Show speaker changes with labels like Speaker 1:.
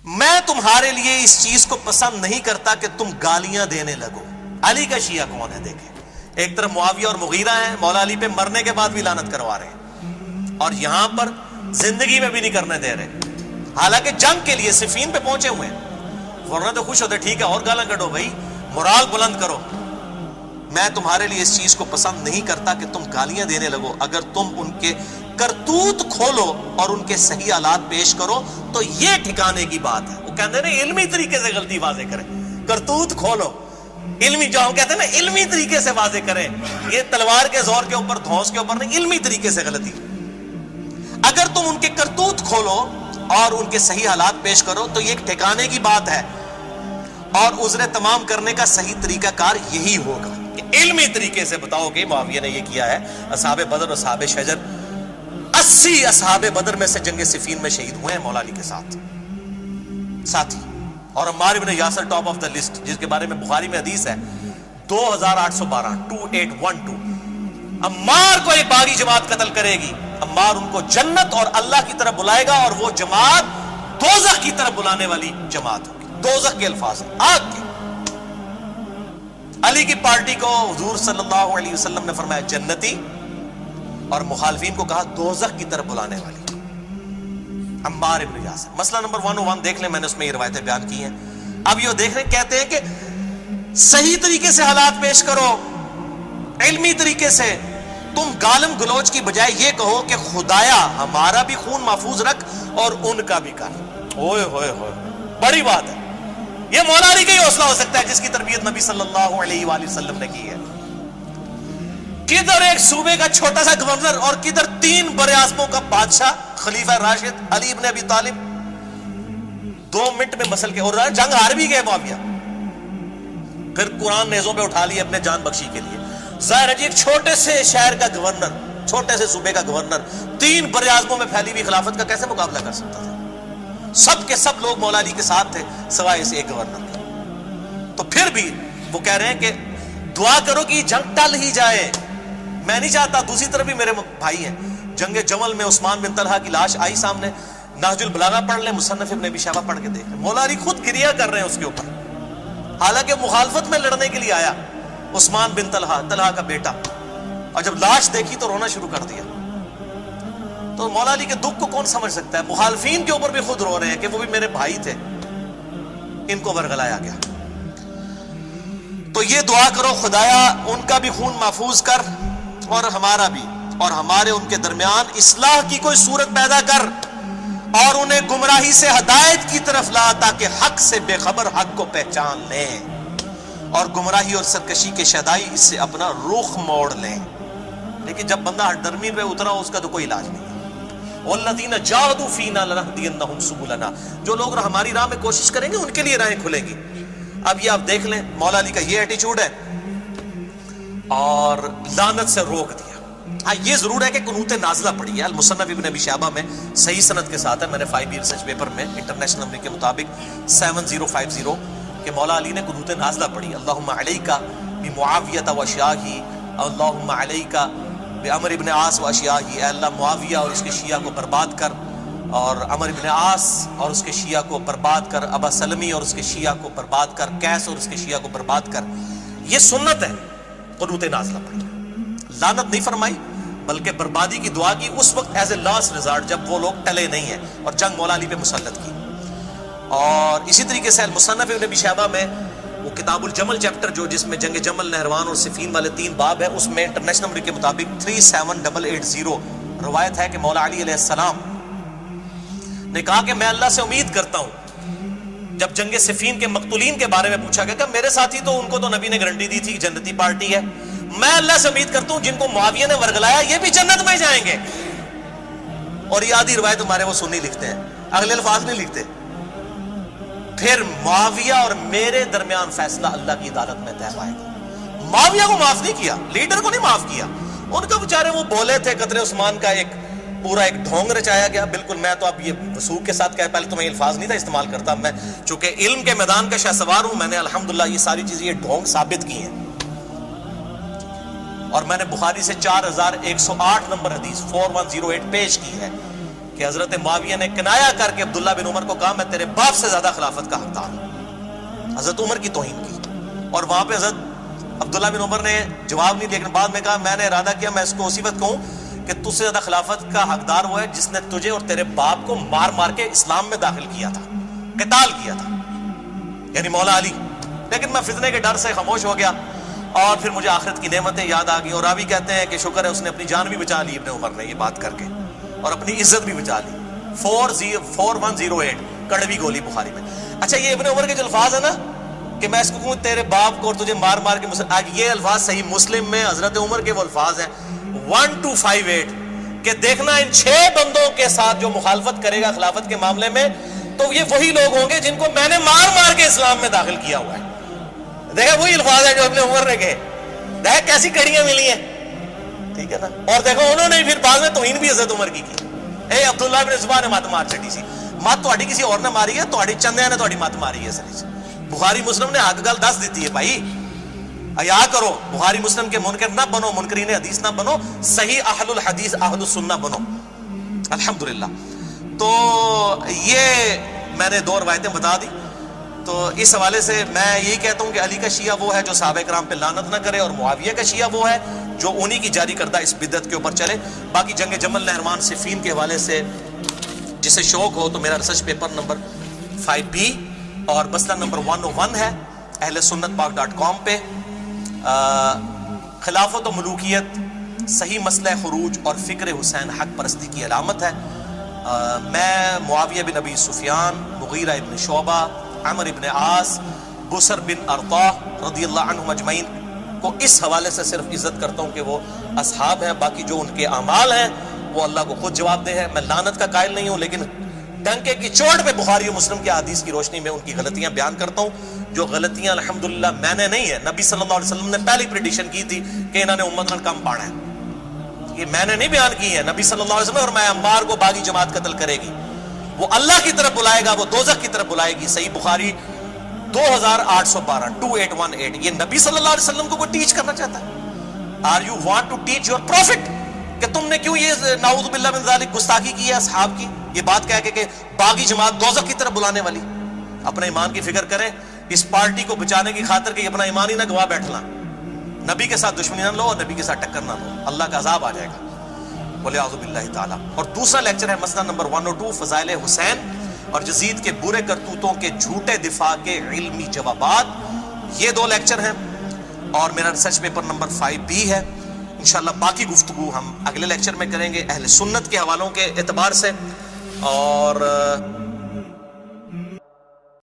Speaker 1: میں تمہارے لیے اس چیز کو پسند نہیں کرتا کہ تم گالیاں دینے لگو. علی کا شیعہ کون ہے؟ دیکھیں، ایک طرف معاویہ اور مغیرہ ہیں، مولا علی پہ مرنے کے بعد بھی لعنت کروا رہے ہیں، اور یہاں پر زندگی میں بھی نہیں کرنے دے رہے، حالانکہ جنگ کے لیے صفین پہ پہنچے ہوئے ہیں. ورنہ تو خوش ہوتے، ٹھیک ہے اور گالاں کڈو بھائی، مورال بلند کرو. میں تمہارے لیے اس چیز کو پسند نہیں کرتا کہ تم گالیاں دینے لگو، اگر تم ان کے کرتوت کھولو اور ان کے صحیح حالات پیش کرو تو یہ ٹھکانے کی بات ہے. وہ کہتے ہیں نا علمی طریقے سے غلطی واضح کریں، کرتوت کھولو، علمی جو ہم کہتے ہیں نا علمی طریقے سے واضح کریں، یہ تلوار کے زور کے اوپر، دھونس کے اوپر نہیں، علمی طریقے سے غلطی. اگر تم ان کے کرتوت کھولو اور ان کے صحیح حالات پیش کرو تو یہ ایک ٹھکانے کی بات ہے، اور عذر تمام کرنے کا صحیح طریقہ کار یہی ہوگا کہ علمی طریقے سے بتاؤ کہ معاویہ نے یہ کیا ہے. اصحاب بدر اور اصحاب شجر، 80 اصحاب بدر میں سے جنگ صفین میں شہید ہوئے ہیں مولا علی کے ساتھ ساتھی. اور عمار ابن Yasir top of the list, جس کے بارے میں بخاری میں حدیث ہے 2812 2812. عمار کو ایک باغی جماعت قتل کرے گی، عمار ان کو جنت اور اللہ کی طرف بلائے گا، اور وہ جماعت دوزخ کی طرف بلانے والی جماعت ہوگی. دوزخ کے الفاظ ہیں، آگ کے. علی کی پارٹی کو حضور صلی اللہ علیہ وسلم نے فرمایا جنتی، اور مخالفین کو کہا دوزخ کی طرف بلانے والی. عمار ابن یاسر. مسئلہ نمبر 101 دیکھ لیں، میں نے اس میں یہ روایتیں بیان کی ہیں. اب یہ دیکھ رہے کہتے ہیں کہ صحیح طریقے سے حالات پیش کرو، علمی طریقے سے. تم گالم گلوچ کی بجائے یہ کہو کہ خدایا ہمارا بھی خون محفوظ رکھ اور ان کا بھی کر. اوئے ہوئے ہوئے، بڑی بات ہے. یہ مولا علی کا ہی حوصلہ ہو سکتا ہے جس کی تربیت نبی صلی اللہ علیہ وآلہ وسلم نے کی ہے. کدھر ایک صوبے کا چھوٹا سا گورنر اور کدھر 3 براعظموں کا بادشاہ خلیفہ راشد علی ابن ابی طالب 2 منٹ میں مسل کے، اور جنگ ہار بھی گئے معاویہ، پھر قرآن نیزوں پہ اٹھا لیے اپنے جان بخشی کے لیے. ظاہر ہے جی ایک چھوٹے سے شہر کا گورنر، چھوٹے سے صوبے کا گورنر 3 براعظموں میں پھیلی ہوئی خلافت کا کیسے مقابلہ کر سکتا تھا؟ سب کے سب لوگ مولا علی کے ساتھ تھے سوائے اس ایک گورنر کے. تو پھر بھی وہ کہہ رہے ہیں کہ دعا کرو کہ جنگ ٹل ہی جائے. میں نہیں چاہتا. دوسری طرف بھی میرے بھائی ہیں، جنگ جمل میں عثمان بن طلحہ کی لاش آئی سامنے، نہج البلاغہ پڑھ لیں، مصنف ابن ابی شیبہ پڑھ کے دیکھ لیں، مولا علی خود گریہ کر رہے ہیں اس کے اوپر، حالانکہ مخالفت میں لڑنے کے لیے آیا عثمان بن طلحہ کا بیٹا، اور جب لاش دیکھی تو رونا شروع کر دیا. تو مولا علی کے دکھ کو کون سمجھ سکتا ہے؟ مخالفین کے اوپر بھی خود رو رہے ہیں کہ وہ بھی میرے بھائی تھے، ان کو ورگلایا گیا. تو یہ دعا کرو خدایا ان کا بھی خون محفوظ کر اور ہمارا بھی، اور ہمارے ان کے درمیان اصلاح کی کوئی صورت پیدا کر، اور انہیں گمراہی سے ہدایت کی طرف لا تاکہ حق سے بے خبر حق کو پہچان لیں، اور گمراہی اور سرکشی کے شیدائی اس سے اپنا رخ موڑ لیں. لیکن جب بندہ درمی پہ اترا اس کا تو کوئی علاج نہیں. والذین جاہدوا فینا لنہدینہم سبلنا، جو لوگ ہماری راہ میں کوشش کریں گے ان کے لیے راہیں کھلیں گی. اب یہ آپ دیکھ لیں مولا علی کا یہ ایٹیچیوڈ ہے، اور لعنت سے روک دیا. ہاں یہ ضرور ہے کہ قنوت نازلہ پڑھی ہے، المصنف ابن ابی شیبہ میں صحیح سند کے ساتھ ہے، میں نے 5 ریسرچ پیپر میں انٹرنیشنل نمبر کے مطابق 7050 کہ مولا علی نے قنوت نازلہ پڑھی. اللہم علیکا بمعاویہ و اشیاہی، اللہم علیکا بعمر ابن عاص و اشیاہی، اے اللہ معاویہ اور اس کے شیعہ کو برباد کر، اور عمر ابن عاص اور اس کے شیعہ کو برباد کر، ابا سلمی اور اس کے شیعہ کو برباد کر، قیس اور اس کے شیعہ کو برباد کر. یہ سنت ہے قنوت نازلہ پڑھی. لعنت نہیں فرمائی بلکہ بربادی کی دعا کی اس وقت ایز اے لاسٹ ریزارٹ جب وہ لوگ ٹلے نہیں ہیں، اور جنگ مولا علی پہ مسلط کی. اور اسی طریقے سے المصنف ابن ابی شیبہ میں وہ کتاب الجمل چیپٹر جو جس میں جنگ جمل، نہروان اور صفین والے 3 باب ہیں، اس میں انٹرنیشنل نمبر کے مطابق 37880 روایت ہے کہ مولا علی علیہ السلام نے کہا کہ میں اللہ سے امید کرتا ہوں. جب جنگ صفین کے مقتولین کے بارے میں پوچھا گیا کہ میرے ساتھی تو ان کو تو نبی نے گارنٹی دی تھی جنتی پارٹی ہے، میں اللہ سے امید کرتا ہوں جن کو معاویہ نے ورگلایا یہ بھی جنت میں جائیں گے. اور یہ آدھی روایت ہمارے وہ سنی لکھتے ہیں، اگلے الفاظ نہیں لکھتے. پھر معاویہ اور میرے درمیان فیصلہ اللہ کی عدالت میں طے پائے گا. معاویہ کو معاف نہیں کیا، لیڈر کو نہیں معاف کیا. ان کا بیچارے وہ بولے تھے قدر عثمان کا ایک پورا ایک ڈھونگ رچایا گیا. بالکل میں تو اب یہ وثوق کے ساتھ کہہ، پہلے تو میں الفاظ نہیں تھا استعمال کرتا، میں چونکہ علم کے میدان کا شاہ سوار ہوں، میں نے الحمدللہ یہ ساری چیزیں یہ ڈھونگ ثابت کی ہیں. اور میں نے بخاری سے 4108 نمبر حدیث 4108 پیش کی ہے کہ حضرت معاویہ نے کنایا کر کے عبداللہ بن عمر کو کہا میں تیرے باپ سے زیادہ خلافت کا حقدار ہوں، حضرت عمر کی توہین کی. اور وہاں پہ حضرت عبداللہ بن عمر نے جواب نہیں دیا، لیکن بعد میں کہا میں نے ارادہ کیا میں اس کو اسی وقت کہوں کہ تجھ سے زیادہ خلافت کا حقدار وہ ہے جس نے تجھے اور تیرے باپ کو مار مار کے اسلام میں داخل کیا تھا، قتال کیا تھا، یعنی مولا علی. لیکن میں فتنے کے ڈر سے خاموش ہو گیا اور پھر مجھے آخرت کی نعمتیں یاد آ گئی. اور راوی کہتے ہیں کہ شکر ہے اس نے اپنی جان بھی بچا لی ابن عمر نے یہ بات کر کے، اور اپنی عزت بھی بچا لی. 4108 کڑوی گولی بخاری میں. اچھا یہ ابن عمر کے جو الفاظ ہیں نا کہ میں اس کو کہوں تیرے باپ کو اور تجھے مار مار کے، آج یہ الفاظ صحیح مسلم میں حضرت عمر کے وہ الفاظ ہیں 1258 کہ دیکھنا ان 6 بندوں کے ساتھ جو مخالفت کرے گا خلافت کے معاملے میں تو یہ وہی لوگ ہوں گے جن کو میں نے مار مار کے اسلام میں داخل کیا ہوا ہے. دیکھا وہی الفاظ ہیں جو ابن عمر نے کہے. دیکھا کیسی کڑیاں ملی ہیں، ٹھیک ہے نا. اور دیکھو انہوں نے پھر بعد میں توہین بھی حضرت عمر کی کی. اے عبداللہ بن زبیر نے مت مار چڑی سی، مت تہاڈی کسی اور نے ماری ہے، تہاڈی چندیاں نے تہاڈی مت ماری ہے. اصل بخاری مسلم نے حق گل دس دیتی ہے بھائی، حیا کرو. بخاری مسلم کے منکر نہ بنو، منکرین حدیث نہ بنو، صحیح اہل الحدیث اہل السنہ بنو. الحمدللہ. تو یہ میں نے 2 روایتیں بتا دی. تو اس حوالے سے میں یہی کہتا ہوں کہ علی کا شیعہ وہ ہے جو صحابہ کرام پہ لعنت نہ کرے، اور معاویہ کا شیعہ وہ ہے جو انہی کی جاری کردہ اس بدعت کے اوپر چلے. باقی جنگ جمل نہرمان صفین کے حوالے سے جسے شوق ہو تو میرا ریسرچ پیپر نمبر 5B اور مسئلہ نمبر 101 ہے اہل سنت پاک.com پہ. خلافت و ملوکیت صحیح مسئلہ خروج اور فکر حسین حق پرستی کی علامت ہے. میں معاویہ بن ابی سفیان، مغیرہ ابن شعبہ، عمر ابن عاص، بسر بن ارطاح رضی اللہ عنہم اجمعین کو اس حوالے سے صرف عزت کرتا ہوں کہ وہ اصحاب ہیں. باقی جو ان کے اعمال ہیں وہ اللہ کو خود جواب دہ ہے. میں لعنت کا قائل نہیں ہوں، لیکن ڈنکے کی چوٹ پہ بخاری و مسلم کے حدیث کی روشنی میں ان کی غلطیاں بیان کرتا ہوں. جو غلطیاں الحمدللہ میں نے نہیں ہے، نبی صلی اللہ علیہ وسلم نے پہلی پریڈکشن کی تھی کہ انہوں نے امت کم پانا ہے. یہ میں نے نہیں بیان کی ہے، نبی صلی اللہ علیہ وسلم. اور میں عمار کو باغی جماعت قتل کرے گی، وہ اللہ کی طرف بلائے گا، وہ دوزخ کی طرف بلائے گی. صحیح بخاری 2818 یہ نبی صلی اللہ علیہ وسلم کو کوئی ٹیچ کرنا چاہتا ہے؟ Are you want to teach your prophet کہ تم نے کیوں یہ نعوذ باللہ من ذالک گستاخی کی ہے اصحاب کی، یہ بات کہہ کے کہ باغی جماعت دوزخ کی طرف بلانے والی. اپنے ایمان کی فکر کریں، اس پارٹی کو بچانے کی خاطر کہ اپنا ایمان ہی نہ گوا بیٹھنا، نبی کے ساتھ دشمنی نہ لو اور نبی کے ساتھ ٹکر نہ لو، اللہ کا عذاب آ جائے گا ولیعوذ باللہ تعالی. اور دوسرا لیکچر ہے مسئلہ نمبر 102 فضائل حسین اور یزید کے برے کرتوتوں کے جھوٹے دفاع کے علمی جوابات. یہ 2 لیکچر ہیں اور میرا ریسرچ پیپر نمبر 5B ہے. انشاءاللہ باقی گفتگو ہم اگلے لیکچر میں کریں گے اہل سنت کے حوالوں کے اعتبار سے. اور